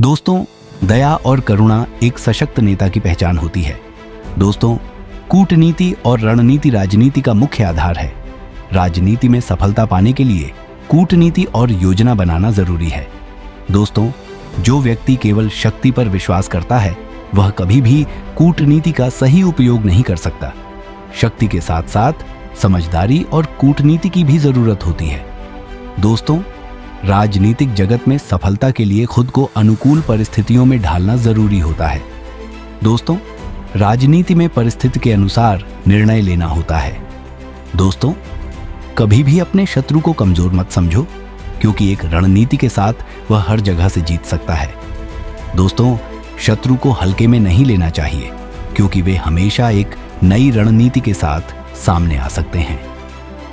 दोस्तों, दया और करुणा एक सशक्त नेता की पहचान होती है। दोस्तों, कूटनीति और रणनीति राजनीति का मुख्य आधार है। राजनीति में सफलता पाने के लिए कूटनीति और योजना बनाना जरूरी है। दोस्तों, जो व्यक्ति केवल शक्ति पर विश्वास करता है वह कभी भी कूटनीति का सही उपयोग नहीं कर सकता। शक्ति के साथ साथ समझदारी और कूटनीति की भी जरूरत होती है। दोस्तों, राजनीतिक जगत में सफलता के लिए खुद को अनुकूल परिस्थितियों में ढालना जरूरी होता है। दोस्तों, राजनीति में परिस्थिति के अनुसार निर्णय लेना होता है। दोस्तों, कभी भी अपने शत्रु को कमजोर मत समझो, क्योंकि एक रणनीति के साथ वह हर जगह से जीत सकता है। दोस्तों, शत्रु को हल्के में नहीं लेना चाहिए, क्योंकि वे हमेशा एक नई रणनीति के साथ सामने आ सकते हैं।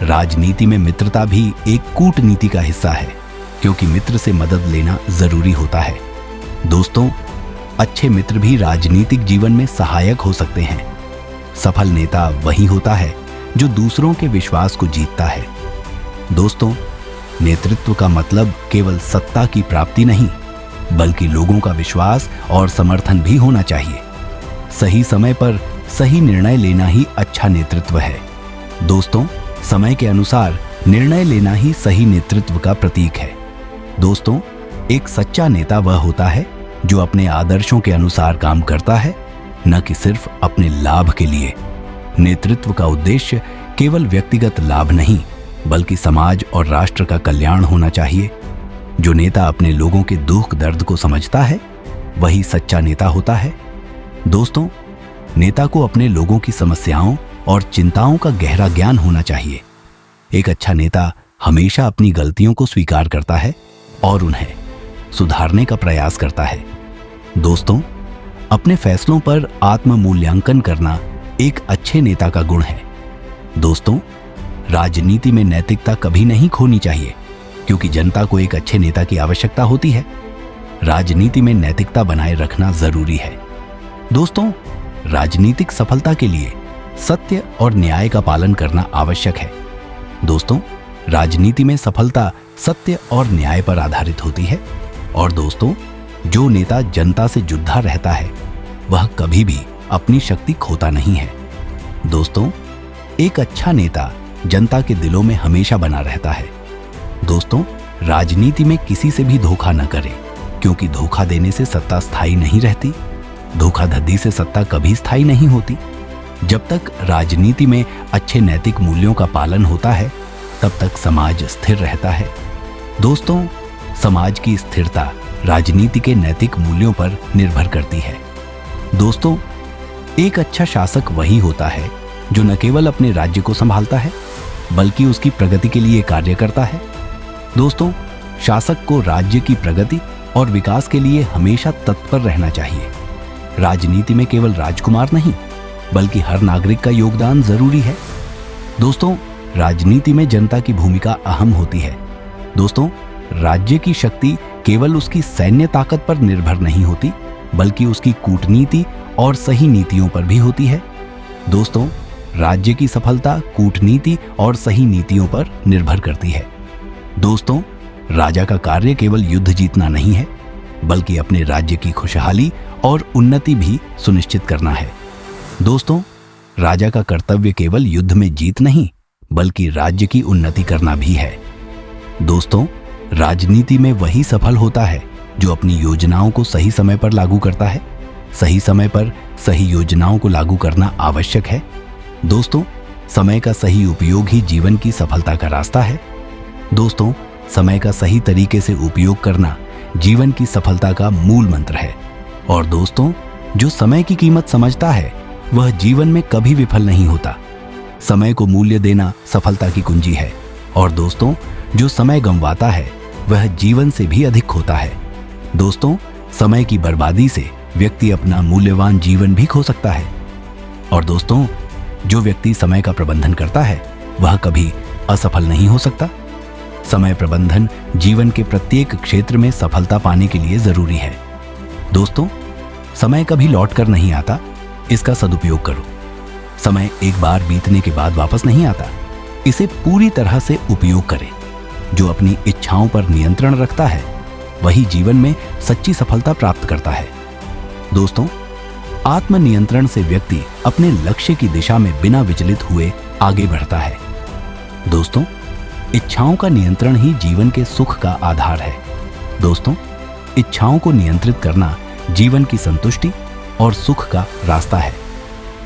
राजनीति में मित्रता भी एक कूटनीति का हिस्सा है, क्योंकि मित्र से मदद लेना जरूरी होता है। दोस्तों, अच्छे मित्र भी राजनीतिक जीवन में सहायक हो सकते हैं। सफल नेता वही होता है जो दूसरों के विश्वास को जीतता है। दोस्तों, नेतृत्व का मतलब केवल सत्ता की प्राप्ति नहीं, बल्कि लोगों का विश्वास और समर्थन भी होना चाहिए। सही समय पर सही निर्णय लेना ही अच्छा नेतृत्व है। दोस्तों, समय के अनुसार निर्णय लेना ही सही नेतृत्व का प्रतीक है। दोस्तों, एक सच्चा नेता वह होता है जो अपने आदर्शों के अनुसार काम करता है, न कि सिर्फ अपने लाभ के लिए। नेतृत्व का उद्देश्य केवल व्यक्तिगत लाभ नहीं, बल्कि समाज और राष्ट्र का कल्याण होना चाहिए। जो नेता अपने लोगों के दुख दर्द को समझता है, वही सच्चा नेता होता है। दोस्तों, नेता को अपने लोगों की समस्याओं और चिंताओं का गहरा ज्ञान होना चाहिए। एक अच्छा नेता हमेशा अपनी गलतियों को स्वीकार करता है और उन्हें सुधारने का प्रयास करता है। दोस्तों, अपने फैसलों पर आत्म मूल्यांकन करना एक अच्छे नेता का गुण है। दोस्तों, राजनीति में नैतिकता कभी नहीं खोनी चाहिए, क्योंकि जनता को एक अच्छे नेता की आवश्यकता होती है। राजनीति में नैतिकता बनाए रखना जरूरी है। दोस्तों, राजनीतिक सफलता के लिए सत्य और न्याय का पालन करना आवश्यक है। दोस्तों, राजनीति में सफलता सत्य और न्याय पर आधारित होती है। और दोस्तों, जो नेता जनता से जुड़ा रहता है वह कभी भी अपनी शक्ति खोता नहीं है। दोस्तों, एक अच्छा नेता जनता के दिलों में हमेशा बना रहता है। दोस्तों, राजनीति में किसी से भी धोखा न करें, क्योंकि धोखा देने से सत्ता स्थायी नहीं रहती। धोखाधड़ी से सत्ता कभी स्थायी नहीं होती। जब तक राजनीति में अच्छे नैतिक मूल्यों का पालन होता है, तब तक समाज स्थिर रहता है। दोस्तों, समाज की स्थिरता राजनीति के नैतिक मूल्यों पर निर्भर करती है। दोस्तों, एक अच्छा शासक वही होता है जो न केवल अपने राज्य को संभालता है, बल्कि उसकी प्रगति के लिए कार्य करता है। दोस्तों, शासक को राज्य की प्रगति और विकास के लिए हमेशा तत्पर रहना चाहिए। राजनीति में केवल राजकुमार नहीं, बल्कि हर नागरिक का योगदान जरूरी है। दोस्तों, राजनीति में जनता की भूमिका अहम होती है। दोस्तों, राज्य की शक्ति केवल उसकी सैन्य ताकत पर निर्भर नहीं होती, बल्कि उसकी कूटनीति और सही नीतियों पर भी होती है। दोस्तों, राज्य की सफलता कूटनीति और सही नीतियों पर निर्भर करती है। दोस्तों, राजा का कार्य केवल युद्ध जीतना नहीं है, बल्कि अपने राज्य की खुशहाली और उन्नति भी सुनिश्चित करना है। दोस्तों, राजा का कर्तव्य केवल युद्ध में जीत नहीं, बल्कि राज्य की उन्नति करना भी है। दोस्तों, राजनीति में वही सफल होता है जो अपनी योजनाओं को सही समय पर लागू करता है। सही समय पर सही योजनाओं को लागू करना आवश्यक है। दोस्तों, समय का सही उपयोग ही जीवन की सफलता का रास्ता है। दोस्तों, समय का सही तरीके से उपयोग करना जीवन की सफलता का मूल मंत्र है। और दोस्तों, जो समय की कीमत समझता है वह जीवन में कभी विफल नहीं होता। समय को मूल्य देना सफलता की कुंजी है। और दोस्तों, जो समय गंवाता है वह जीवन से भी अधिक होता है। दोस्तों, समय की बर्बादी से व्यक्ति अपना मूल्यवान जीवन भी खो सकता है। और दोस्तों, जो व्यक्ति समय का प्रबंधन करता है वह कभी असफल नहीं हो सकता। समय प्रबंधन जीवन के प्रत्येक क्षेत्र में सफलता पाने के लिए जरूरी है। दोस्तों, समय कभी लौट कर नहीं आता, इसका सदुपयोग करो। समय एक बार बीतने के बाद वापस नहीं आता, इसे पूरी तरह से उपयोग करें। जो अपनी इच्छाओं पर नियंत्रण रखता है वही जीवन में सच्ची सफलता प्राप्त करता है। दोस्तों, आत्मनियंत्रण से व्यक्ति अपने लक्ष्य की दिशा में बिना विचलित हुए आगे बढ़ता है। दोस्तों, इच्छाओं का नियंत्रण ही जीवन के सुख का आधार है। दोस्तों, इच्छाओं को नियंत्रित करना जीवन की संतुष्टि और सुख का रास्ता है।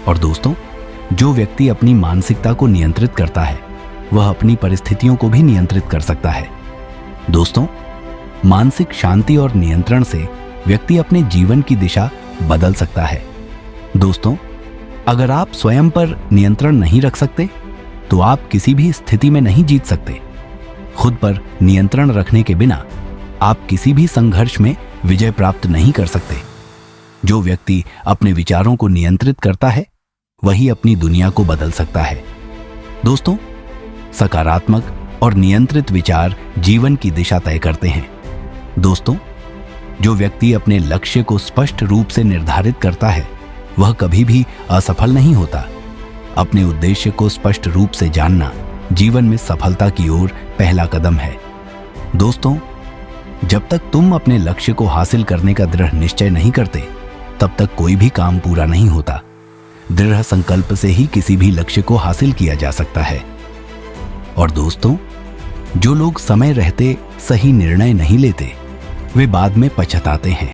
और दोस्तों, जो व्यक्ति अपनी मानसिकता को नियंत्रित करता है वह अपनी परिस्थितियों को भी नियंत्रित कर सकता है। दोस्तों, मानसिक शांति और नियंत्रण से व्यक्ति अपने जीवन की दिशा बदल सकता है। दोस्तों, अगर आप स्वयं पर नियंत्रण नहीं रख सकते तो आप किसी भी स्थिति में नहीं जीत सकते। खुद पर नियंत्रण रखने के बिना आप किसी भी संघर्ष में विजय प्राप्त नहीं कर सकते। जो व्यक्ति अपने विचारों को नियंत्रित करता है वही अपनी दुनिया को बदल सकता है। दोस्तों, सकारात्मक और नियंत्रित विचार जीवन की दिशा तय करते हैं। दोस्तों, जो व्यक्ति अपने लक्ष्य को स्पष्ट रूप से निर्धारित करता है वह कभी भी असफल नहीं होता। अपने उद्देश्य को स्पष्ट रूप से जानना जीवन में सफलता की ओर पहला कदम है। दोस्तों, जब तक तुम अपने लक्ष्य को हासिल करने का दृढ़ निश्चय नहीं करते तब तक कोई भी काम पूरा नहीं होता। दृढ़ संकल्प से ही किसी भी लक्ष्य को हासिल किया जा सकता है। और दोस्तों, जो लोग समय रहते सही निर्णय नहीं लेते वे बाद में पछताते हैं।